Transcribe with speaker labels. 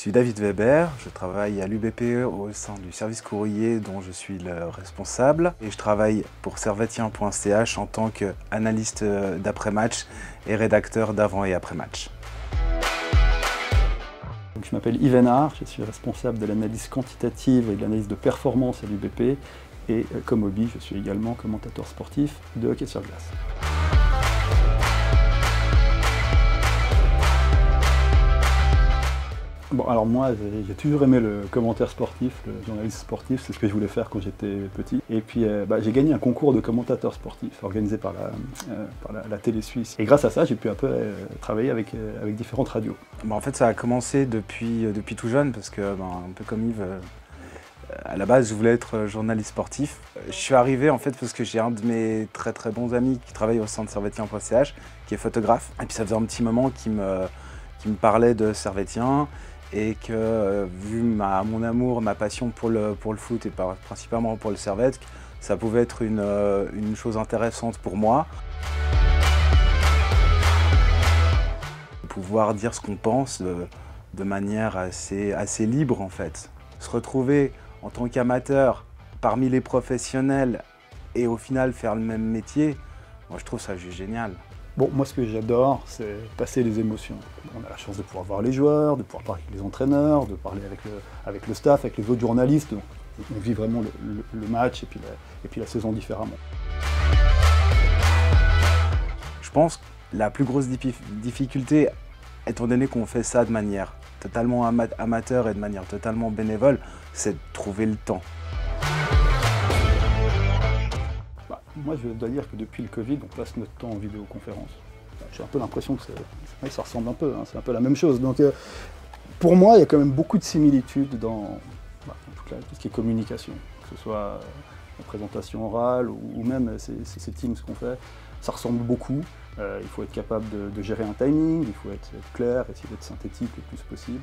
Speaker 1: suis David Weber, je travaille à l'UBP au sein du service courrier dont je suis le responsable et je travaille pour servetien.ch en tant qu'analyste d'après-match et rédacteur d'avant et après-match.
Speaker 2: Je m'appelle Yves Hénard, je suis responsable de l'analyse quantitative et de l'analyse de performance à l'UBP et comme hobby, je suis également commentateur sportif de hockey sur glace. Bon, alors moi, j'ai toujours aimé le commentaire sportif, le journaliste sportif, c'est ce que je voulais faire quand j'étais petit. Et puis j'ai gagné un concours de commentateur sportif organisé par la télé suisse. Et grâce à ça, j'ai pu un peu travailler avec différentes radios.
Speaker 1: En fait, ça a commencé depuis tout jeune parce que, un peu comme Yves, à la base, je voulais être journaliste sportif. Je suis arrivé en fait parce que j'ai un de mes très très bons amis qui travaille au sein de servetien.ch, qui est photographe. Et puis ça faisait un petit moment qu'il me parlait de Servetien. Et que, vu mon amour, ma passion pour le foot et principalement pour le Servette, ça pouvait être une chose intéressante pour moi. Pouvoir dire ce qu'on pense de manière assez libre en fait. Se retrouver en tant qu'amateur parmi les professionnels et au final faire le même métier, moi je trouve ça juste génial.
Speaker 2: Bon, moi ce que j'adore, c'est passer les émotions. On a la chance de pouvoir voir les joueurs, de pouvoir parler avec les entraîneurs, de parler avec le staff, avec les autres journalistes. Donc, on vit vraiment le match et puis la saison différemment.
Speaker 1: Je pense que la plus grosse difficulté, étant donné qu'on fait ça de manière totalement amateur et de manière totalement bénévole, c'est de trouver le temps.
Speaker 2: Moi, je dois dire que depuis le Covid, on passe notre temps en vidéoconférence. J'ai un peu l'impression que ça ressemble un peu, hein, c'est un peu la même chose. Donc, pour moi, il y a quand même beaucoup de similitudes dans tout ce qui est communication, que ce soit la présentation orale ou même ces Teams qu'on fait. Ça ressemble beaucoup. Il faut être capable de gérer un timing, il faut être clair, essayer d'être synthétique le plus possible.